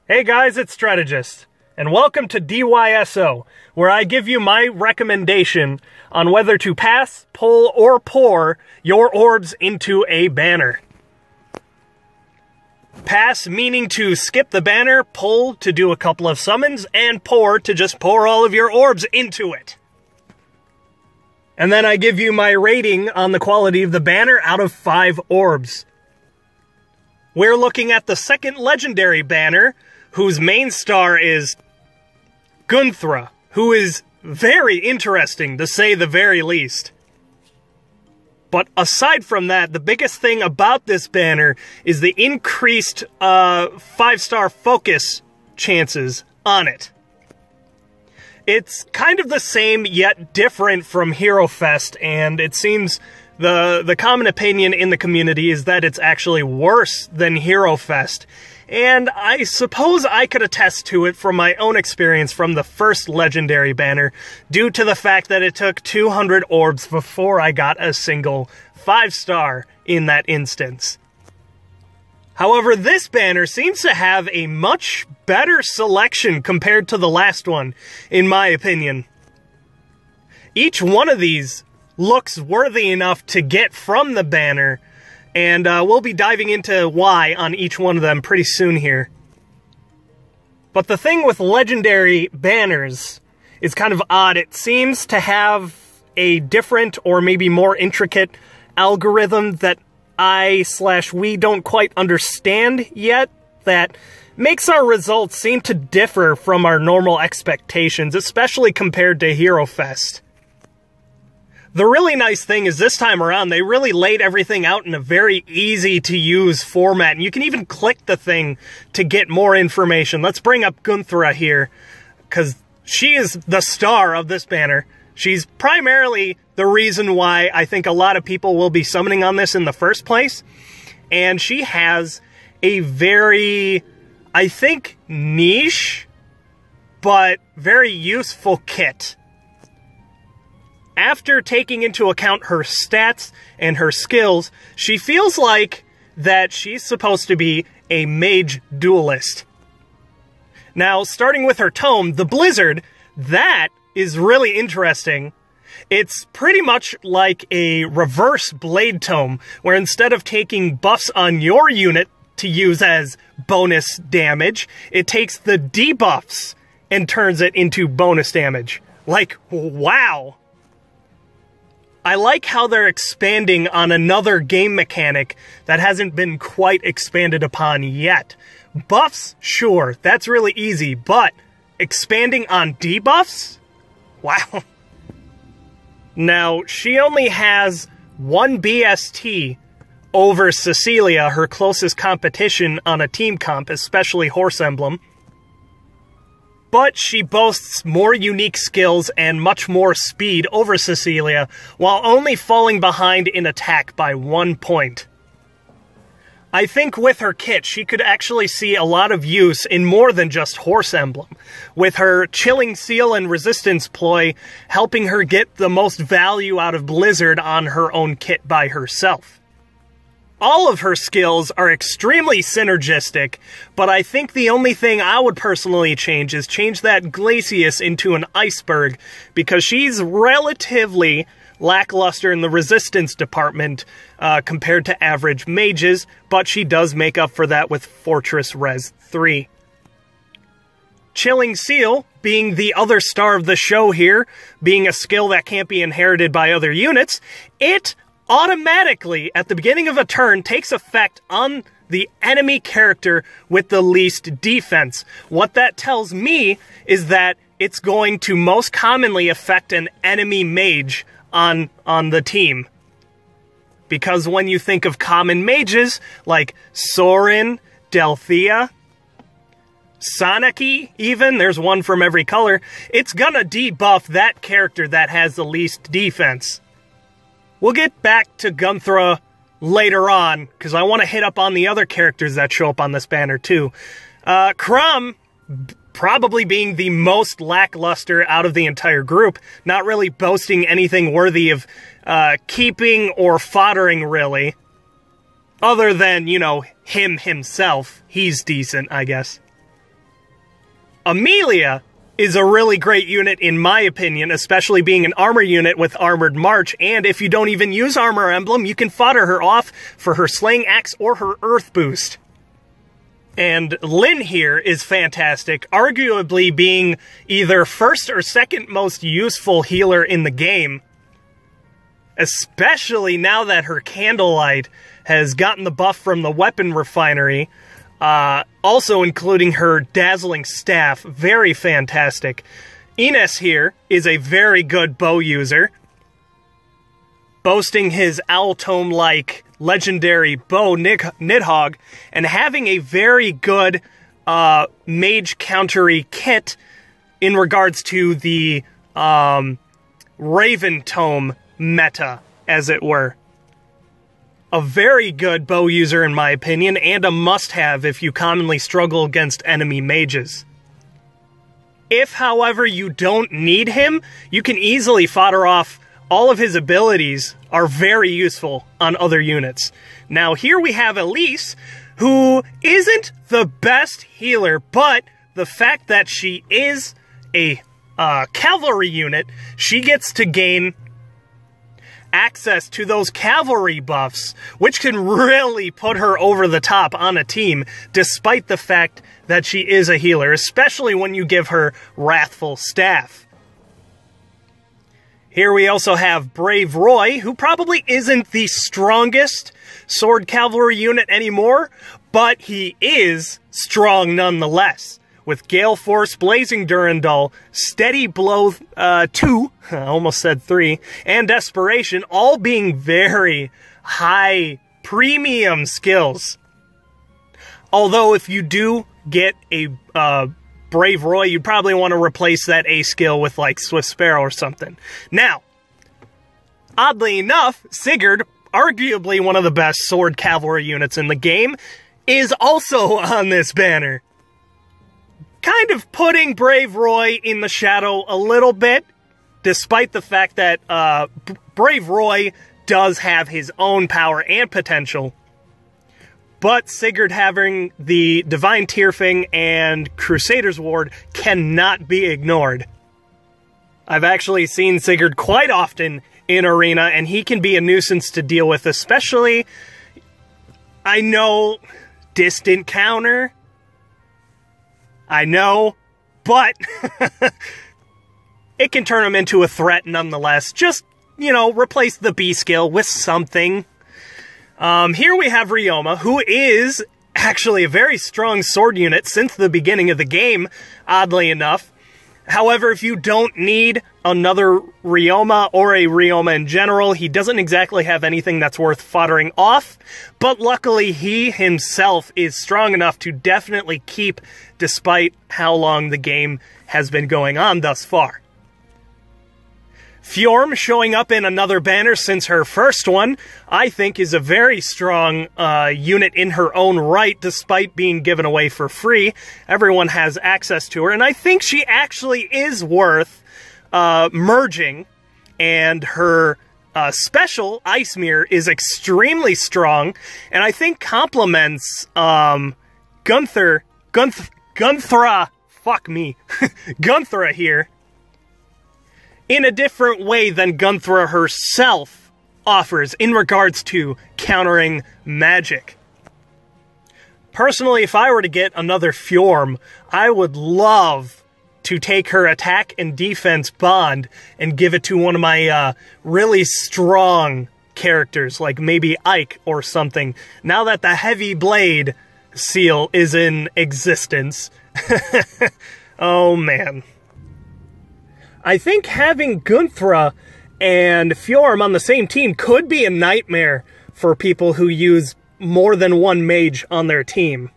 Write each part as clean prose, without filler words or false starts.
Hey guys, it's Strategist, and welcome to DSYO, where I give you my recommendation on whether to pass, pull, or pour your orbs into a banner. Pass meaning to skip the banner, pull to do a couple of summons, and pour to just pour all of your orbs into it. And then I give you my rating on the quality of the banner out of 5 orbs. We're looking at the second legendary banner, whose main star is Gunnthrá, who is very interesting, to say the very least. But aside from that, the biggest thing about this banner is the increased 5-star focus chances on it. It's kind of the same, yet different from Hero Fest, and it seems the common opinion in the community is that it's actually worse than Hero Fest. And I suppose I could attest to it from my own experience from the first legendary banner, due to the fact that it took 200 orbs before I got a single 5-star in that instance. However, this banner seems to have a much better selection compared to the last one, in my opinion. Each one of these looks worthy enough to get from the banner, and we'll be diving into why on each one of them pretty soon here. But the thing with legendary banners is kind of odd. It seems to have a different or maybe more intricate algorithm that we don't quite understand yet, that makes our results seem to differ from our normal expectations, especially compared to Hero Fest. The really nice thing is this time around, they really laid everything out in a very easy-to-use format, and you can even click the thing to get more information. Let's bring up Gunnthrá here, because she is the star of this banner. She's primarily the reason why I think a lot of people will be summoning on this in the first place, and she has a very, I think, niche, but very useful kit. After taking into account her stats and her skills, she feels like that she's supposed to be a mage duelist. Now, starting with her tome, the Blizzard, that is really interesting. It's pretty much like a reverse blade tome, where instead of taking buffs on your unit to use as bonus damage, it takes the debuffs and turns it into bonus damage. Like, wow! I like how they're expanding on another game mechanic that hasn't been quite expanded upon yet. Buffs, sure, that's really easy, but expanding on debuffs? Wow. Now, she only has 1 BST over Cecilia, her closest competition on a team comp, especially Horse Emblem. But she boasts more unique skills and much more speed over Cecilia, while only falling behind in attack by 1 point. I think with her kit, she could actually see a lot of use in more than just Horse Emblem, with her Chilling Seal and Resistance ploy helping her get the most value out of Blizzard on her own kit by herself. All of her skills are extremely synergistic, but I think the only thing I would personally change is change that Glacius into an iceberg, because she's relatively lackluster in the resistance department compared to average mages, but she does make up for that with Fortress Res 3. Chilling Seal, being the other star of the show here, being a skill that can't be inherited by other units, it automatically, at the beginning of a turn, takes effect on the enemy character with the least defense. What that tells me is that it's going to most commonly affect an enemy mage on the team. Because when you think of common mages, like Sorin, Delthea, Sanaki even, there's one from every color, it's gonna debuff that character that has the least defense. We'll get back to Gunnthrá later on, because I want to hit up on the other characters that show up on this banner too. Crumb, probably being the most lackluster out of the entire group, not really boasting anything worthy of keeping or foddering, really. Other than, you know, himself. He's decent, I guess. Amelia is a really great unit in my opinion, especially being an armor unit with Armored March, and if you don't even use Armor Emblem, you can fodder her off for her Slaying Axe or her Earth Boost. And Lyn here is fantastic, arguably being either first or second most useful healer in the game. Especially now that her Candlelight has gotten the buff from the weapon refinery. Also including her Dazzling Staff, very fantastic. Ines here is a very good bow user, boasting his Owl Tome-like legendary bow Nidhogg, and having a very good mage countery kit in regards to the Raven Tome meta, as it were. A very good bow user in my opinion, and a must-have if you commonly struggle against enemy mages. If, however, you don't need him, you can easily fodder off all of his abilities are very useful on other units. Now here we have Elise, who isn't the best healer, but the fact that she is a cavalry unit, she gets to gain access to those cavalry buffs, which can really put her over the top on a team, despite the fact that she is a healer, especially when you give her Wrathful Staff. Here we also have Brave Roy, who probably isn't the strongest sword cavalry unit anymore, but he is strong nonetheless. With Gale Force, Blazing Durandal, Steady Blow 2, I almost said 3, and Desperation, all being very high premium skills. Although if you do get a Brave Roy, you'd probably want to replace that A skill with like Swift Sparrow or something. Now, oddly enough, Sigurd, arguably one of the best sword cavalry units in the game, is also on this banner. Kind of putting Brave Roy in the shadow a little bit, despite the fact that Brave Roy does have his own power and potential. But Sigurd having the Divine Tearfing and Crusader's Ward cannot be ignored. I've actually seen Sigurd quite often in Arena, and he can be a nuisance to deal with, especially, I know, distant counter. I know, but it can turn him into a threat nonetheless. Just, you know, replace the B skill with something. Here we have Ryoma, who is actually a very strong sword unit since the beginning of the game, oddly enough. However, if you don't need another Ryoma or a Ryoma in general, he doesn't exactly have anything that's worth foddering off, but luckily he himself is strong enough to definitely keep despite how long the game has been going on thus far. Fjorm showing up in another banner since her first one, I think is a very strong unit in her own right, despite being given away for free. Everyone has access to her, and I think she actually is worth merging, and her special, Ice Mirror, is extremely strong, and I think complements Gunnthrá, fuck me, Gunnthrá here, in a different way than Gunnthrá herself offers in regards to countering magic. Personally, if I were to get another Fjorm, I would love to take her attack and defense bond and give it to one of my really strong characters, like maybe Ike or something, now that the Heavy Blade seal is in existence. Oh man. I think having Gunnthrá and Fjorm on the same team could be a nightmare for people who use more than one mage on their team.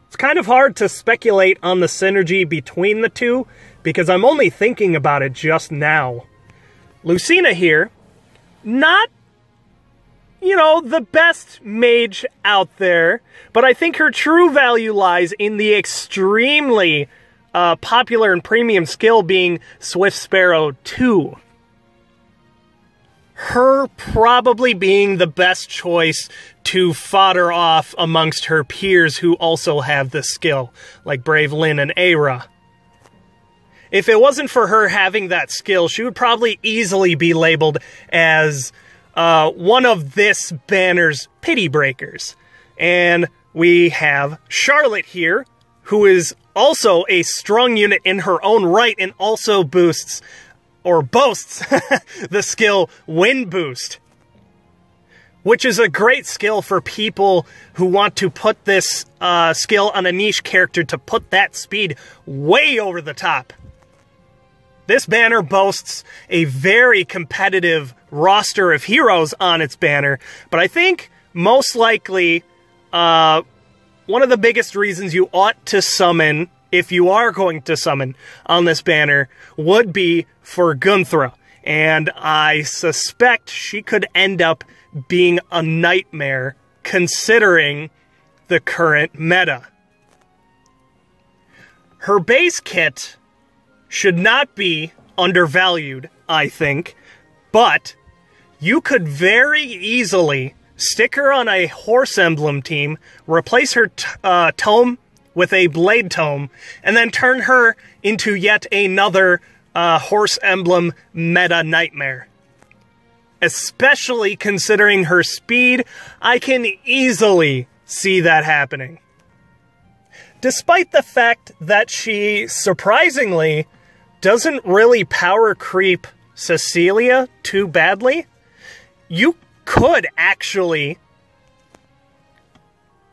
It's kind of hard to speculate on the synergy between the two, because I'm only thinking about it just now. Lucina here, not, you know, the best mage out there, but I think her true value lies in the extremely popular and premium skill being Swift Sparrow 2. her probably being the best choice to fodder off amongst her peers who also have the skill, like Brave Lyn and Aira. If it wasn't for her having that skill, she would probably easily be labeled as one of this banner's pity breakers. And we have Charlotte here, who is also a strong unit in her own right and also boasts the skill Wind Boost, which is a great skill for people who want to put this skill on a niche character to put that speed way over the top. This banner boasts a very competitive roster of heroes on its banner, but I think most likely one of the biggest reasons you ought to summon, if you are going to summon on this banner, would be for Gunnthrá. And I suspect she could end up being a nightmare considering the current meta. Her base kit should not be undervalued, I think, but you could very easily stick her on a horse emblem team, replace her tome with a blade tome, and then turn her into yet another horse emblem meta nightmare. Especially considering her speed, I can easily see that happening. Despite the fact that she, surprisingly, doesn't really power creep Cecilia too badly, you could actually,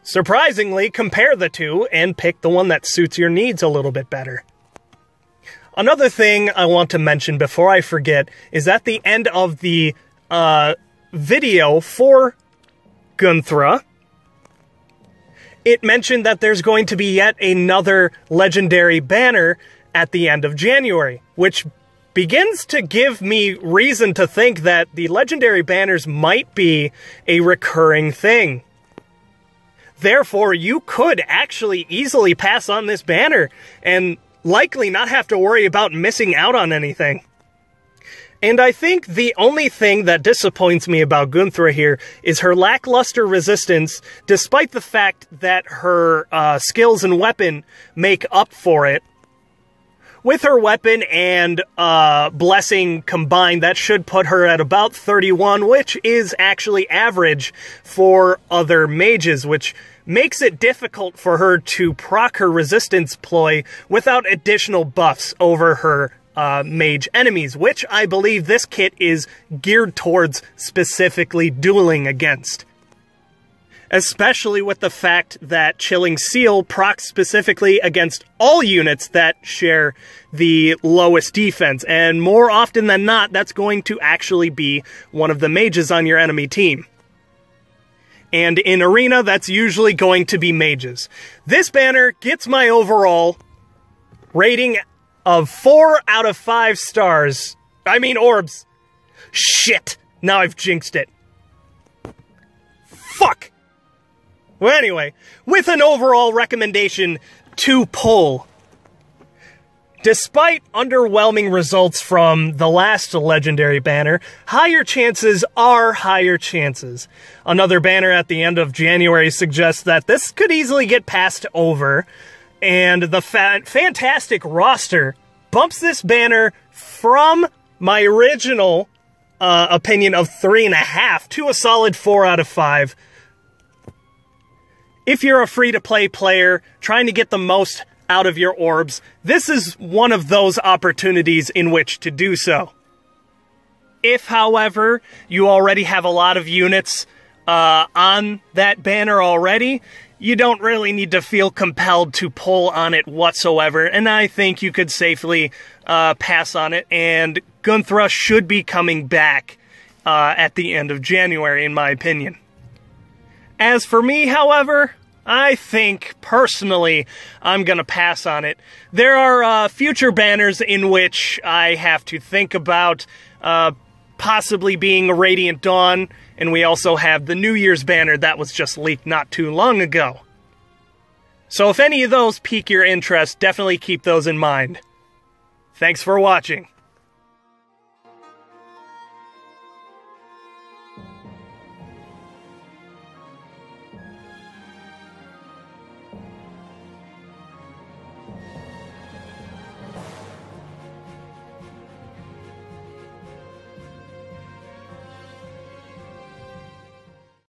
surprisingly, compare the two and pick the one that suits your needs a little bit better. Another thing I want to mention before I forget is at the end of the video for Gunnthrá, it mentioned that there's going to be yet another legendary banner at the end of January, which begins to give me reason to think that the legendary banners might be a recurring thing. Therefore, you could actually easily pass on this banner and likely not have to worry about missing out on anything. And I think the only thing that disappoints me about Gunnthrá here is her lackluster resistance, despite the fact that her skills and weapon make up for it. With her weapon and blessing combined, that should put her at about 31, which is actually average for other mages, which makes it difficult for her to proc her resistance ploy without additional buffs over her mage enemies, which I believe this kit is geared towards specifically dueling against. Especially with the fact that Chilling Seal procs specifically against all units that share the lowest defense, and more often than not, that's going to actually be one of the mages on your enemy team. And in Arena, that's usually going to be mages. This banner gets my overall rating of 4 out of 5 stars. I mean orbs. Shit! Now I've jinxed it. Fuck! Well, anyway, with an overall recommendation to pull. Despite underwhelming results from the last legendary banner, higher chances are higher chances. Another banner at the end of January suggests that this could easily get passed over, and the fantastic roster bumps this banner from my original opinion of 3.5 to a solid 4 out of 5. If you're a free-to-play player trying to get the most out of your orbs, this is one of those opportunities in which to do so. If, however, you already have a lot of units on that banner already, you don't really need to feel compelled to pull on it whatsoever, and I think you could safely pass on it, and Gunnthrá should be coming back at the end of January, in my opinion. As for me, however, I think, personally, I'm going to pass on it. There are future banners in which I have to think about possibly being a Radiant Dawn, and we also have the New Year's banner that was just leaked not too long ago. So if any of those pique your interest, definitely keep those in mind. Thanks for watching.